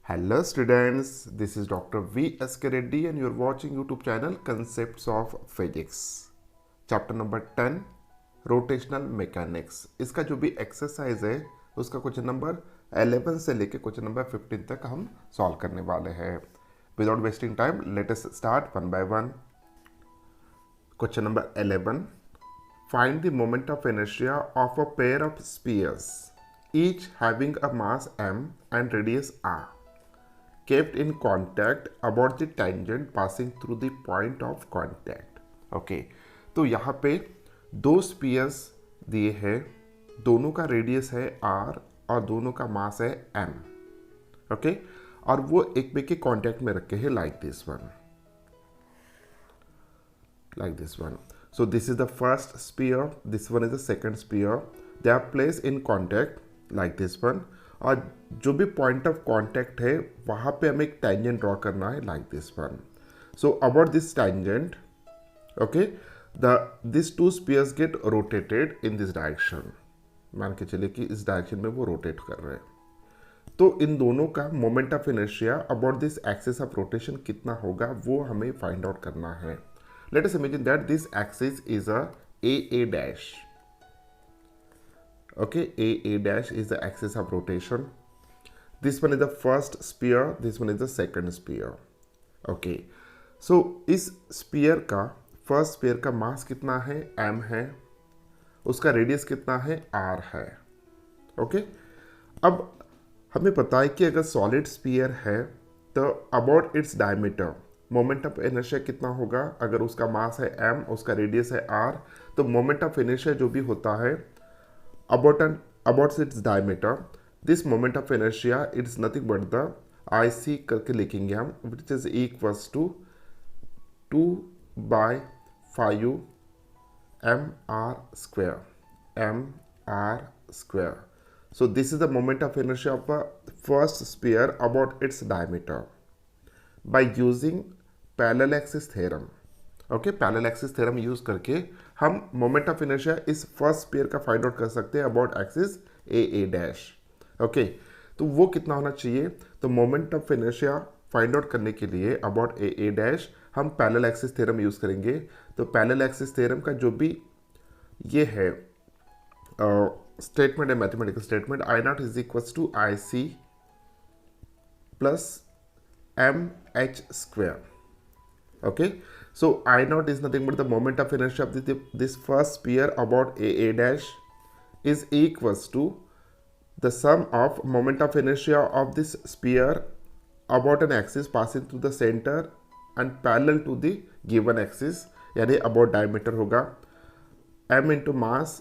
Hello students, this is Dr. V. S. K. Reddy and you are watching YouTube channel Concepts of Physics. Chapter number 10 Rotational Mechanics. इसका जो भी exercise है उसका question number 11 से लेके question number 15 तक हम सॉल्व करने वाले हैं. Without wasting time, let us start one by one. Question number 11. Find the moment of inertia of a pair of spheres, each having a mass m and radius r, kept in contact about the tangent passing through the point of contact. Okay तो यहाँ पे दो spheres दिए हैं, दोनों का radius है r और दोनों का मास है m. ओके और वो एक में के कांटेक्ट में रखे हैं like this one. So this is the first sphere, this one is the second sphere. They are placed in contact like this one. और जो भी पॉइंट ऑफ कांटेक्ट है वहाँ पे हमें एक टेंजेंट ड्रॉ करना है like this one. So about this tangent, okay, this two spheres get rotated in this direction. मान के चलिए कि इस डायरेक्शन में वो रोटेट कर रहे हैं. तो इन दोनों का moment of inertia about this axis of rotation कितना होगा वो हमें फाइंड आउट करना है. Let us imagine that this axis is a AA dash. Okay, AA dash is the axis of rotation. This one is the first sphere, this one is the second sphere. Okay, so इस sphere का first sphere का mass कितना है? m है. उसका radius कितना है? r है. Okay, अब हमें पता है कि अगर सॉलिड स्पीयर है तो about its diameter moment of inertia कितना होगा. अगर उसका मास है m, उसका रेडियस है r, तो मोमेंट ऑफ इनर्शिया जो भी होता है about its diameter, this moment of inertia it's nothing but the IC करके लिखेंगे हम, which is equals to 2/5 mr square. So this is the moment of inertia of a first sphere about its diameter by using parallel axis theorem. Okay, parallel axis theorem use करके हम moment of inertia इस first sphere का find out कर सकते हैं about axis AA dash. Okay, तो वो कितना होना चाहिए? तो moment of inertia find out करने के लिए अबाउट AA डैश हम पैरेलल एक्सिस थ्योरम यूज करेंगे. तो पैरेलल एक्सिस थ्योरम का जो भी ये है स्टेटमेंट है, mathematical statement, I0 is equals to IC plus MH square. Okay, so I0 is nothing but the moment of inertia of this first sphere about AA dash is equals to the sum of moment of inertia of this sphere about an axis passing through the center and parallel to the given axis, यानी about diameter होगा m into mass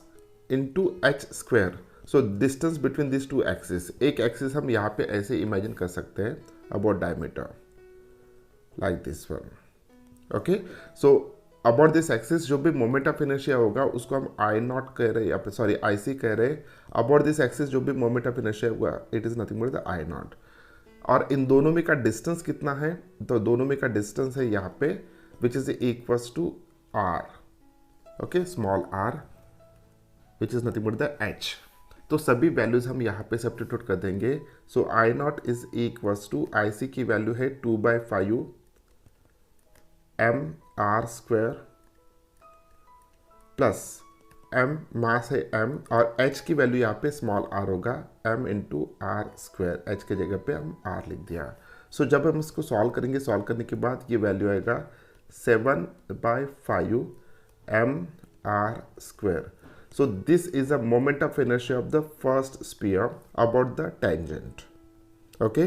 into h square. So distance between these two axes, एक axis हम यहाँ पे ऐसे imagine कर सकते हैं about diameter like this one. Okay, so about this axis जो भी मोमेंट ऑफ इनर्शिया होगा उसको हम I0 कह रहे हैं, सॉरी IC कह रहे हैं. अबाउट दिस एक्सिस जो भी मोमेंट ऑफ इनर्शिया होगा it is nothing but the I0. और इन दोनों में का डिस्टेंस कितना है? तो दोनों में का डिस्टेंस है यहाँ पे which is equals to r. Okay, small r which is nothing but the h. तो सभी वैल्यूज हम यहाँ पे सब्स्टिट्यूट कर देंगे. So I0 is equals to IC की वैल्यू है 2/5 mr square plus m mass है m और h की वैल्यू यहाँ पे स्मॉल r होगा m into r square. h के जगह पे हम r लिख दिया. सो जब हम इसको सॉल्व करेंगे, सॉल्व करने के बाद ये वैल्यू आएगा 7/5 mr square. So this is a moment of inertia of the first sphere about the tangent. Okay,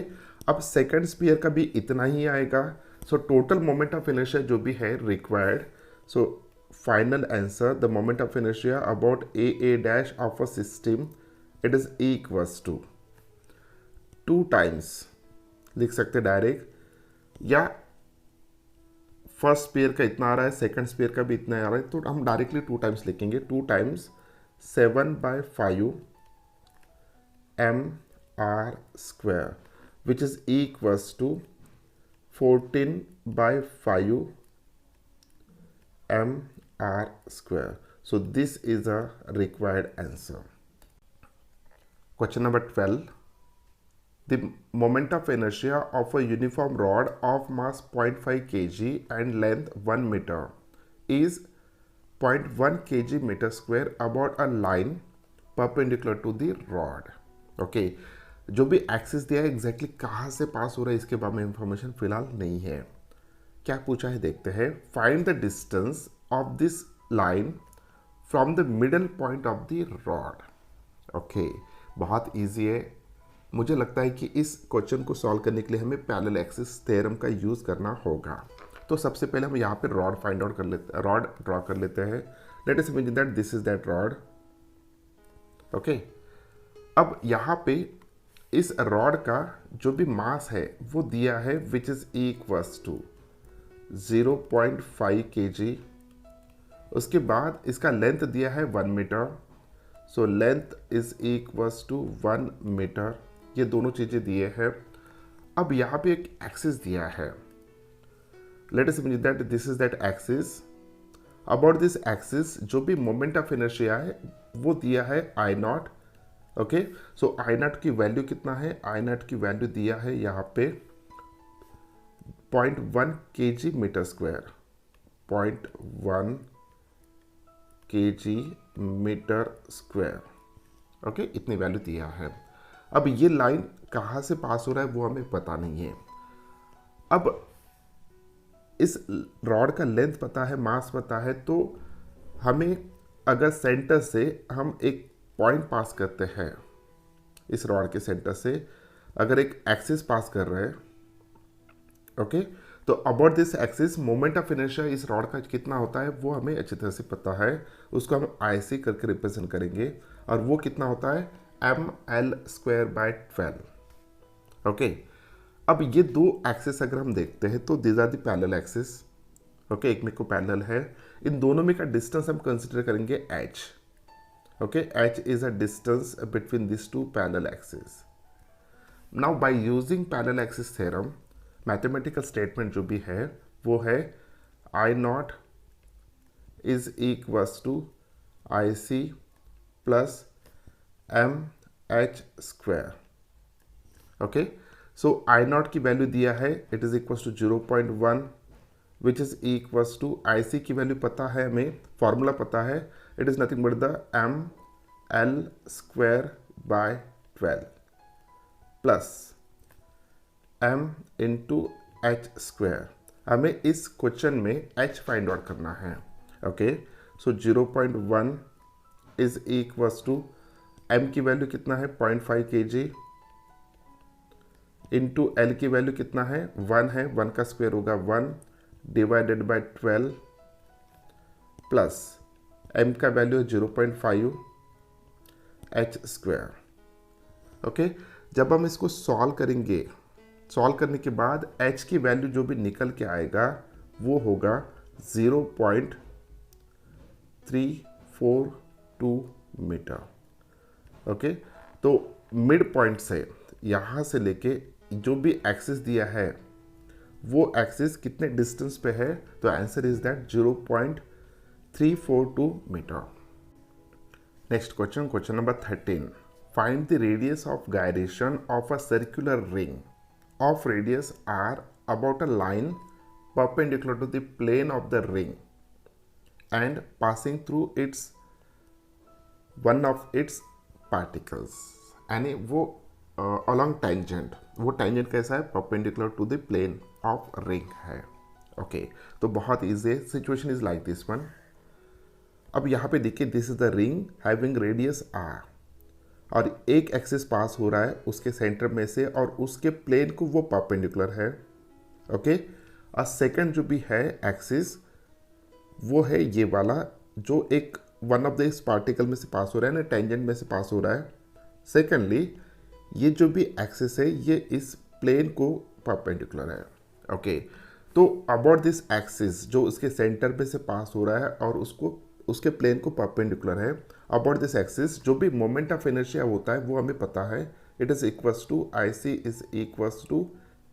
अब सेकंड स्पीयर का भी इतना ही आएगा. So total moment of inertia जो भी है required. So final answer, the moment of inertia about AA dash of a system, it is equals to 2 times लिख सकते डायरेक्ट, या फर्स्ट स्पीयर का इतना आ रहा है, सेकंड स्पीयर का भी इतना आ रहा है, तो हम डायरेक्टली 2 टाइम्स लिखेंगे. 2 times 7/5 mr square which is equals to 14/5 mr square. So this is a required answer. Question number 12. the moment of inertia of a uniform rod of mass 0.5 kg and length 1 meter is 0.1 kg meter square about a line perpendicular to the rod. Okay, जो भी axis दिया है exactly कहाँ से पास हो रहा है इसके बारे में इंफॉर्मेशन फिलहाल नहीं है. क्या पूछा है देखते हैं. Find the distance of this line from the middle point of the rod. Okay, बहुत ईजी है. मुझे लगता है कि इस क्वेश्चन को सॉल्व करने के लिए हमें पैरेलल एक्सिस थ्योरम का यूज़ करना होगा. तो सबसे पहले हम यहाँ पे रॉड फाइंड आउट कर लेते, रॉड ड्रॉ कर लेते हैं. Late us imagine that this is that rod. Okay, अब यहाँ पे इस रॉड का जो भी मास है वो दिया है which is equals to 0.5 kg. उसके बाद इसका लेंथ दिया है 1 metre. So length is equals to 1 metre. ये दोनों चीज़ें दिए हैं. अब यहाँ पे एक एक्सिस दिया है. Let us imagine that this is that axis. About this axis जो भी मोमेंट ऑफ इनर्शिया है वो दिया है I nought. Okay, so I not की वैल्यू कितना है. आई नॉट की वैल्यू दिया है यहाँ पे 0.1 kg metre square. 0.1 kg metre square. Okay, इतनी वैल्यू दिया है. अब ये लाइन कहाँ से पास हो रहा है वो हमें पता नहीं है. अब इस रॉड का लेंथ पता है, मास पता है, तो हमें अगर सेंटर से हम एक पॉइंट पास करते हैं, इस रॉड के सेंटर से अगर एक एक्सिस पास कर रहे हैं, ओके, तो about this axis moment of inertia इस रॉड का कितना होता है वो हमें अच्छी तरह से पता है. उसको हम आई सी करके रिप्रेजेंट करेंगे और वो कितना होता है ml²/12. ओके, अब ये दो एक्सिस अगर हम देखते हैं तो these are the parallel axis. Okay, एक में को पैरेलल है. इन दोनों में का डिस्टेंस हम कंसिडर करेंगे h. Okay, h is a distance between this two parallel axis. Now by using parallel axis theorem mathematical statement जो भी है वो है I not is equals to I C plus mh². Okay, so I not की value दिया है it is equals to 0.1 which is equals to I C की value पता है हमें, फॉर्मूला पता है. It is nothing but the ml²/12 plus m into h². हमें इस क्वेश्चन में h फाइंड आउट करना है. Okay, so 0.1 is equals to m की वैल्यू कितना है 0.5 kg इंटू l की वैल्यू कितना है 1 है. 1 का स्क्वायर होगा 1 डिवाइडेड बाय 12 प्लस m का वैल्यू है 0.5 h². ओके, जब हम इसको सॉल्व करेंगे, सॉल्व करने के बाद h की वैल्यू जो भी निकल के आएगा वो होगा 0.342 मीटर. ओके, तो मिड पॉइंट से यहाँ से लेके जो भी एक्सिस दिया है वो एक्सिस कितने डिस्टेंस पे है, तो answer is that 0.342 metre. Next question, question number 13. Find the radius of gyration of a circular ring of radius r about a line perpendicular to the plane of the ring and passing through its one of its particles. यानी वो along tangent, वो tangent कैसा है perpendicular to the plane of ring है. Okay, तो बहुत easy है. Situation is like this one. अब यहाँ पे देखिए this is the ring having radius r और एक एक्सिस पास हो रहा है उसके सेंटर में से और उसके प्लेन को वो परपेंडिकुलर है. ओके, और सेकंड जो भी है एक्सिस वो है ये वाला जो एक वन ऑफ द इस पार्टिकल में से पास हो रहा है ना, टेंजेंट में से पास हो रहा है. सेकेंडली ये जो भी एक्सिस है ये इस प्लेन को परपेंडिकुलर है. ओके, तो अबाउट दिस एक्सिस जो उसके सेंटर में से पास हो रहा है और उसको उसके प्लेन को परपेंडिकुलर है, अबाउट दिस एक्सिस जो भी मोमेंट ऑफ इनर्शिया होता है वो हमें पता है. It is equals to I C is equals to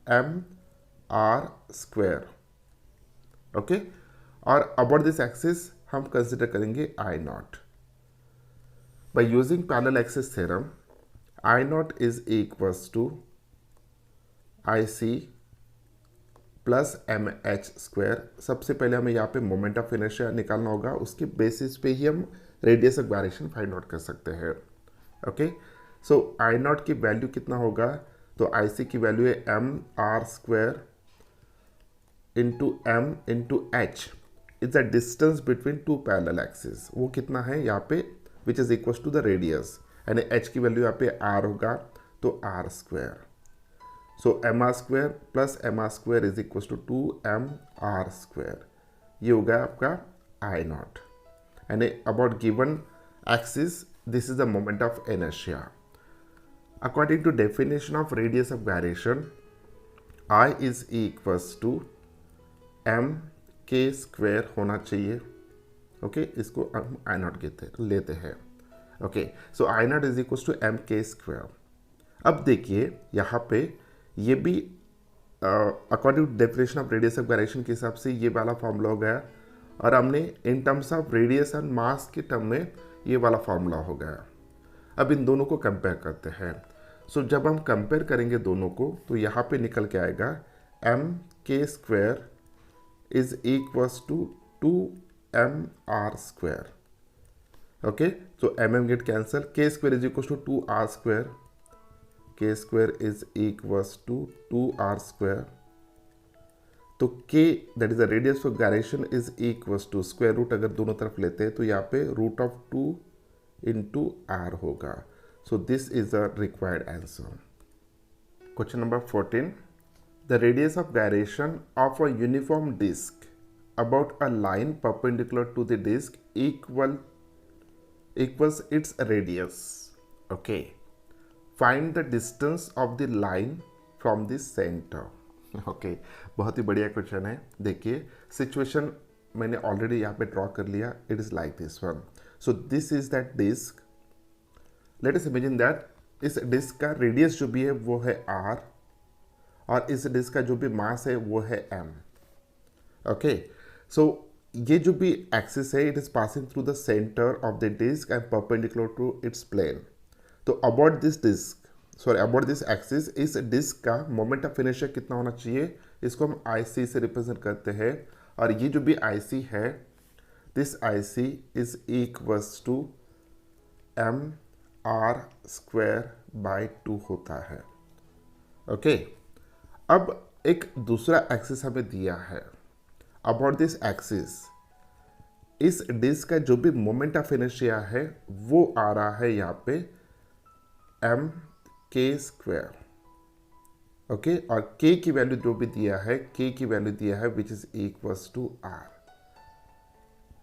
mr². Okay, और अबाउट दिस एक्सिस हम कंसिडर करेंगे I nought. By using parallel axis theorem I not is equals to I C plus M H square. सबसे पहले हमें यहाँ पे moment of inertia निकालना होगा, उसके बेसिस पे ही हम radius of gyration find out कर सकते हैं। ओके, सो आई नॉट की वैल्यू कितना होगा, तो आई सी की वैल्यू है m r square into m into h is the distance between two parallel axis. वो कितना है यहाँ पे, which is equal to the radius, यानी एच की वैल्यू यहाँ पे आर होगा, तो r square. So m r square plus m r square is equal to m r square. ये हो गया आपका आई नॉट, यानी about given axis this is the moment of inertia. According to definition of radius of gyration, I is equals to M के square होना चाहिए। Okay, इसको हम आई नॉट लेते हैं। Okay, so I not is equal to M के square. अब देखिए यहाँ पे ये भी according to definition of radius of gyration के हिसाब से ये वाला फॉर्मूला हो गया, और हमने in terms of radius and mass के टर्म में ये वाला फॉर्मूला हो गया। अब इन दोनों को कंपेयर करते हैं। सो जब हम कंपेयर करेंगे दोनों को, तो यहाँ पे निकल के आएगा एम के square is equals to 2mr square. Okay, so M get cancel, K square is equals to 2r square, K square is equals to 2r square. तो k that is the radius of gyration is equals to square root, अगर दोनों तरफ लेते हैं तो यहाँ पे root of 2 into are होगा। सो this is the required answer. Question number 14, the radius of gyration of a uniform disk about a line perpendicular to the disk equals its radius. Okay, find the distance of the line from the center. Okay, बहुत ही बढ़िया question है। देखिए situation मैंने already यहाँ पे draw कर लिया। It is like this one. So this is that disc. Let us imagine that इस डिस्क का रेडियस जो भी है वो है r, और इस डिस्क का जो भी मास है वो है m। ओके, सो ये जो भी एक्सिस है it is passing through the centre of the disc and perpendicular to its plane. तो about this disc, sorry about this axis, इस डिस्क का मोमेंट ऑफ इनर्शिया कितना होना चाहिए, इसको हम आई सी से रिप्रेजेंट करते हैं। और ये जो भी आई सी है, this I C is equals to m r square by 2 होता है। ओके, अब एक दूसरा एक्सिस हमें दिया है। अबाउट दिस एक्सिस, इस डिस्क का जो भी मोमेंट ऑफ इनर्शिया है वो आ रहा है यहाँ पे एम के स्क्वायर। ओके, और के की वैल्यू जो भी दिया है, के की वैल्यू दिया है which is equals to R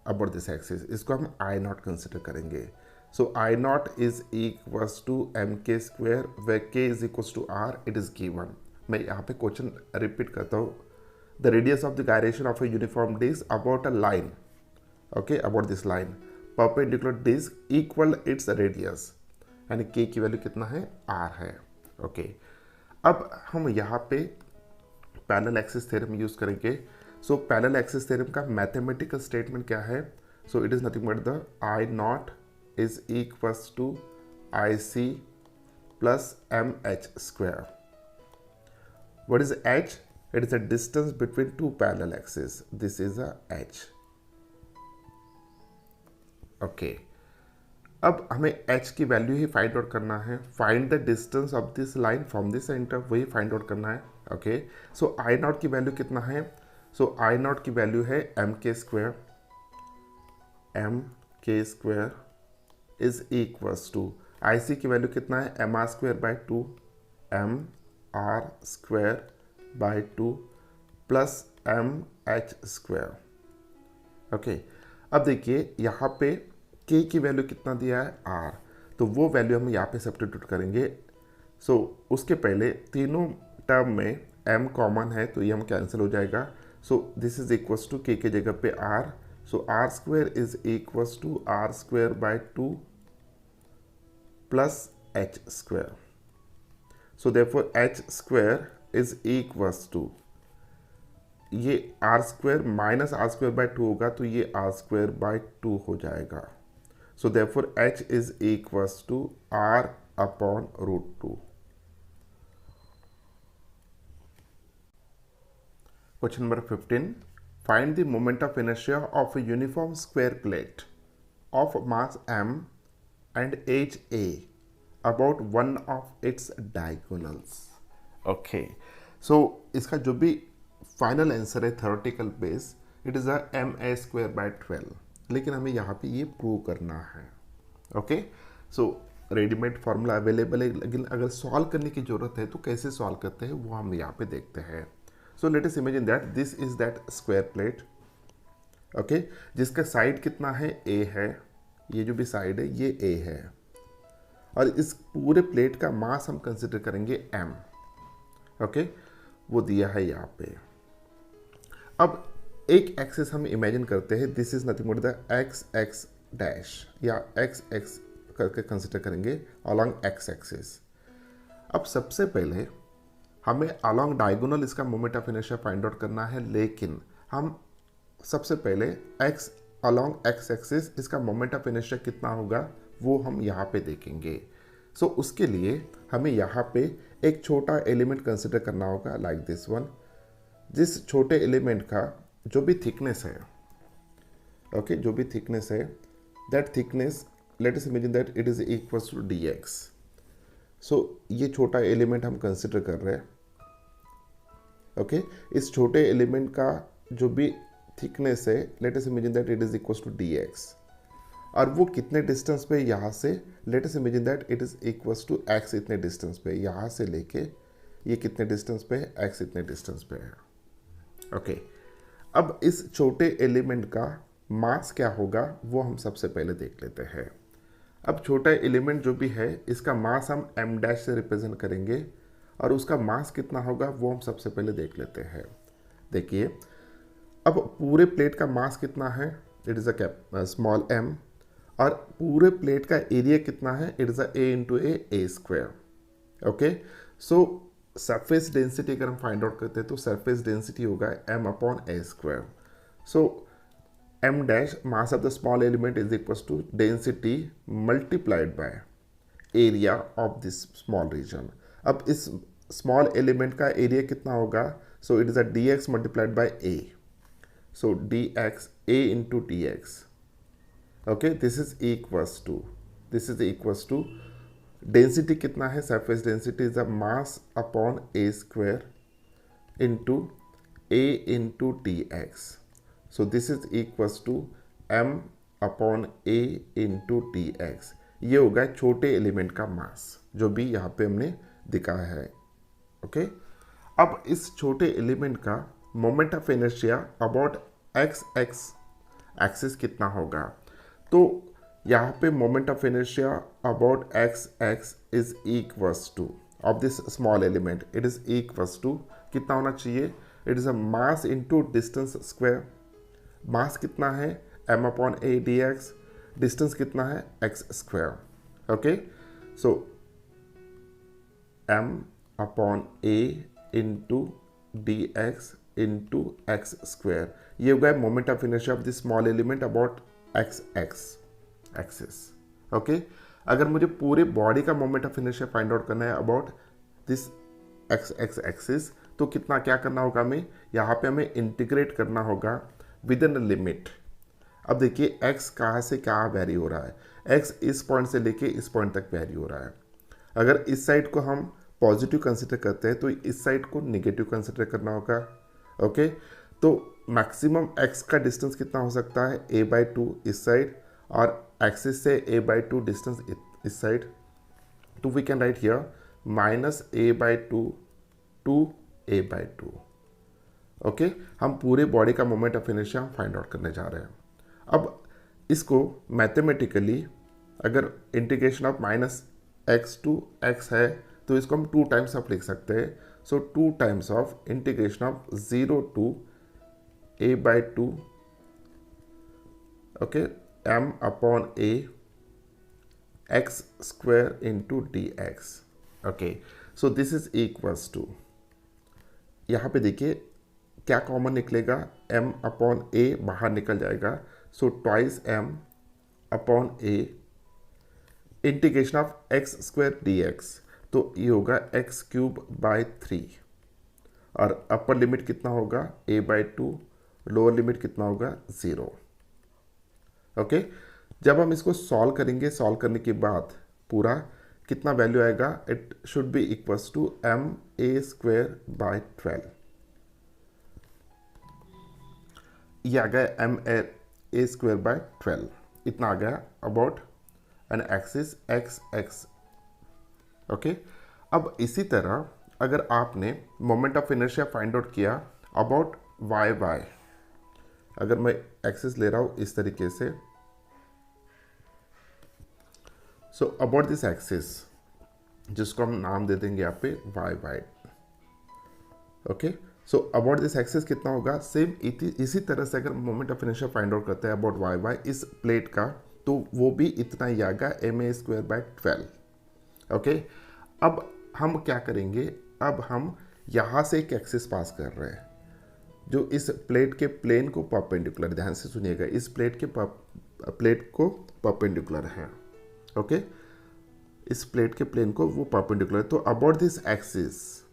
about this axis. इसको हम आई नॉट कंसिडर करेंगे। So I not is equals to M के square, where K is equals to R, it is given. मैं यहाँ पे क्वेश्चन रिपीट करता हूँ। The radius of the gyration of a uniform disc about a line, okay, about this line perpendicular disc equal its radius, यानी के की value कितना है, आर है। ओके, अब हम यहाँ पे पैरेलल एक्सिस थ्योरम यूज करेंगे। सो पैरेलल एक्सिस थ्योरम का मैथमेटिकल स्टेटमेंट क्या है, so it is nothing but the I not is equals to I C plus M H square. What is h? It is the distance between two parallel axes. This is a h. Okay. अब हमें h की value ही find out करना है। Find the distance of this line from this centre, वही find out करना है। Okay, so I not की value कितना है, सो आई नॉट की वैल्यू है एम के स्क्वायर। एम के square is equals to I C की वैल्यू कितना है, m r square by 2, m r square by 2 plus M H square. Okay, अब देखिए यहाँ पे k की वैल्यू कितना दिया है, r, तो वो वैल्यू हम यहाँ पे सब्स्टिट्यूट करेंगे। सो उसके पहले तीनों टर्म में m कॉमन है तो ये हम कैंसिल हो जाएगा। So this is equals to k के जगह पे r, सो r square is equals to r square by 2 plus h square. So therefore h square is equals to, ये r square minus r square by 2 होगा तो ये r square by 2 हो जाएगा। So therefore h is equals to r upon root 2। Question number 15. Find the moment of inertia of a uniform square plate of mass m and age a about one of its diagonals. Okay. So इसका जो भी final answer है theoretical base, it is a m a square by 12, लेकिन हमें यहाँ पे ये prove करना है. Okay. So readymade formula available है, लेकिन अगर सॉल्व करने की जरूरत है तो कैसे सॉल्व करते हैं वो हम यहाँ पे देखते हैं. So let us imagine that this is that square plate. Okay. जिसका साइड कितना है, ए है. ये जो भी साइड है ये ए है, और इस पूरे प्लेट का मास हम कंसिडर करेंगे m. ओके. वो दिया है यहाँ पे. अब एक एक्सिस हम इमेजिन करते हैं, this is nothing but the x x dash, या एक्स एक्स करके कंसिडर करेंगे अलॉन्ग एक्स एक्सिस. अब सबसे पहले हमें अलॉन्ग डायगोनल इसका moment of inertia find out करना है, लेकिन हम सबसे पहले एक्स अलॉन्ग एक्स एक्सिस इसका मोमेंट ऑफ इनर्शिया कितना होगा वो हम यहाँ पे देखेंगे. सो उसके लिए हमें यहाँ पे एक छोटा एलिमेंट कंसिडर करना होगा लाइक दिस वन. जिस छोटे एलिमेंट का जो भी थिकनेस है, ओके, जो भी थिकनेस है, that thickness let us imagine that it is equals to D x. सो ये छोटा एलिमेंट हम कंसिडर कर रहे हैं. ओके. इस छोटे एलिमेंट का जो भी थिकनेस है, let us imagine that it is equals to D x, और वो कितने डिस्टेंस पे यहाँ से, let us imagine that it is equals to x इतने डिस्टेंस पे, यहाँ से लेके ये कितने डिस्टेंस पे है, एक्स इतने डिस्टेंस पे है. ओके. अब इस छोटे एलिमेंट का मास क्या होगा वो हम सबसे पहले देख लेते हैं. अब छोटा एलिमेंट जो भी है इसका मास हम m डैश से रिप्रेजेंट करेंगे, और उसका मास कितना होगा वो हम सबसे पहले देख लेते हैं. देखिए, अब पूरे प्लेट का मास कितना है, it is a small m, और पूरे प्लेट का एरिया कितना है, it is a a into a square. Okay. So surface density अगर हम फाइंड आउट करते हैं तो सरफेस डेंसिटी होगा m upon a square. So m dash mass of the small element is equals to density multiplied by area of this small region. अब इस small element का area कितना होगा, so it is a d x multiplied by a. So d x a into D x. Okay. This is equals to density कितना है, surface density is a mass upon a square into a into D x. So this is equals to m upon A into D x. ये होगा छोटे element का मास जो भी यहाँ पे हमने दिखाया है. ओके. अब इस छोटे एलिमेंट का moment of inertia about X X axis कितना होगा, तो यहाँ पे moment of inertia about X X is equals to of this small element, it is equals to कितना होना चाहिए, it is a mass into distance square. Mass कितना है, m upon A D X, distance कितना है, X square. Okay. So m upon ए into D X into X square. ये होगा moment of inertia of this small element about X X axis. Okay. अगर मुझे पूरे body का moment of inertia find out करना है about this x X axis, तो कितना क्या करना होगा, हमें यहाँ पे हमें इंटीग्रेट करना होगा विद इन लिमिट. अब देखिए x कहाँ से क्या वेरी हो रहा है, x इस पॉइंट से लेके इस पॉइंट तक वेरी हो रहा है. अगर इस साइड को हम पॉजिटिव कंसिडर करते हैं तो इस साइड को निगेटिव कंसिडर करना होगा. ओके. तो मैक्सिमम x का डिस्टेंस कितना हो सकता है, a/2 इस साइड, और एक्सिस से a/2 डिस्टेंस इस साइड. तो we can write here minus a/2 to a/2. Okay. हम पूरे बॉडी का moment of inertia find out करने जा रहे हैं. अब इसको मैथमेटिकली अगर integration of minus x to x है तो इसको हम 2 टाइम्स ऑफ लिख सकते हैं. So 2 times of integration of 0 to a/2, okay, m upon a x square into D x. Okay. So this is equals to, यहाँ पे देखिए क्या कॉमन निकलेगा, m अपॉन a बाहर निकल जाएगा. So twice m upon a integration of x square D x, तो ये होगा x³ बाय 3. और अपर लिमिट कितना होगा a/2, लोअर लिमिट कितना होगा 0। ओके, जब हम इसको सॉल्व करेंगे, सॉल्व करने के बाद पूरा कितना वैल्यू आएगा, it should be equals to ma²/12। ये आ गया ma²/12, इतना आ गया about an axis x। Okay, अब इसी तरह अगर आपने moment of inertia find out किया अबाउट y, अगर मैं एक्सिस ले रहा हूं इस तरीके से, सो अबाउट दिस एक्सिस जिसको हम नाम दे देंगे यहाँ पे y। Okay, so about this axis कितना होगा, सेम इसी तरह से अगर moment of inertia find out करते हैं अबाउट y इस प्लेट का, तो वो भी इतना ही आएगा ma²/12। ओके, अब हम क्या करेंगे, अब हम यहाँ से एक एक्सिस पास कर रहे हैं जो इस प्लेट के प्लेन को परपेंडिकुलर, ध्यान से सुनिएगा, इस प्लेट को परपेंडिकुलर है। ओके, इस प्लेट के प्लेन को वो परपेंडिकुलर, तो अबाउट दिस एक्सिस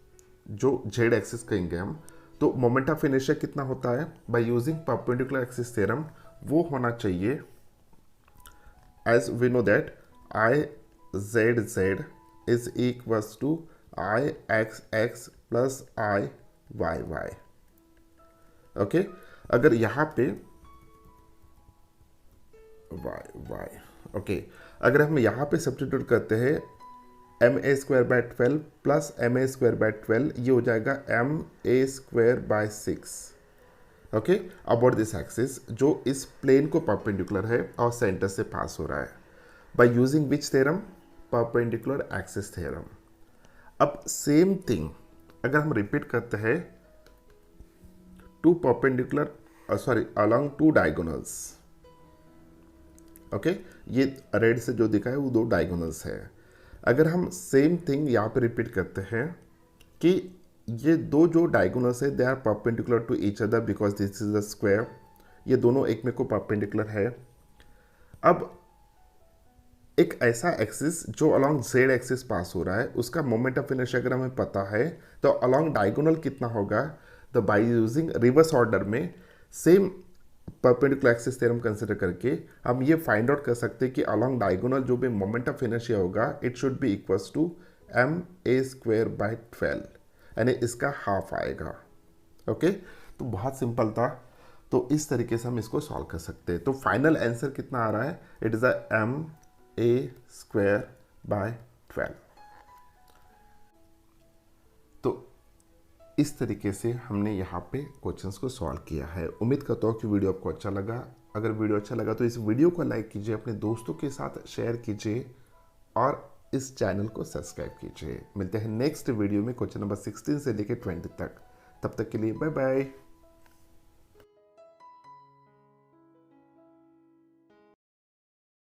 जो जेड एक्सिस कहेंगे हम, तो मोमेंट ऑफ इनर्शिया कितना होता है by using perpendicular axis theorem, वो होना चाहिए as we know that I_z_z is equals to I_x_x plus I_y। Okay, अगर यहाँ पे y, ओके, अगर हम यहाँ पे सब्स्टिट्यूट करते हैं ma²/12 प्लस ma²/12, ये हो जाएगा ma²/6। Okay, about this axis जो इस प्लेन को परपेंडिकुलर है और सेंटर से पास हो रहा है, by using which theorem, perpendicular axis theorem. अब सेम थिंग अगर हम रिपीट करते हैं two perpendicular, along to diagonals. Okay, ये रेड से जो दिखा है वो दो डायगोनल्स है। अगर हम सेम थिंग यहाँ पे रिपीट करते हैं कि ये दो जो डायगोनल्स है they are perpendicular to each other because this is a square, ये दोनों एक में को परपेंडिकुलर है। अब एक ऐसा एक्सिस जो अलोंग जेड एक्सिस पास हो रहा है, उसका मोमेंट ऑफ इनर्शिया अगर हमें पता है तो अलोंग डायगोनल कितना होगा, तो बाय यूजिंग रिवर्स ऑर्डर में same perpendicular axis theorem consider करके हम ये फाइंड आउट कर सकते हैं कि अलोंग डायगोनल जो भी मोमेंट ऑफ इनर्शिया होगा it should be equals to ma²/12, यानी इसका हाफ आएगा। ओके, तो बहुत सिंपल था, तो इस तरीके से हम इसको सॉल्व कर सकते हैं। तो फाइनल आंसर कितना आ रहा है, इट इज ma²/12। तो इस तरीके से हमने यहाँ पे क्वेश्चंस को सॉल्व किया है। उम्मीद करता हूँ कि वीडियो आपको अच्छा लगा। अगर वीडियो अच्छा लगा तो इस वीडियो को लाइक कीजिए, अपने दोस्तों के साथ शेयर कीजिए और इस चैनल को सब्सक्राइब कीजिए। मिलते हैं नेक्स्ट वीडियो में क्वेश्चन नंबर 16 से लेकर 20 तक। तब तक के लिए बाय बाय।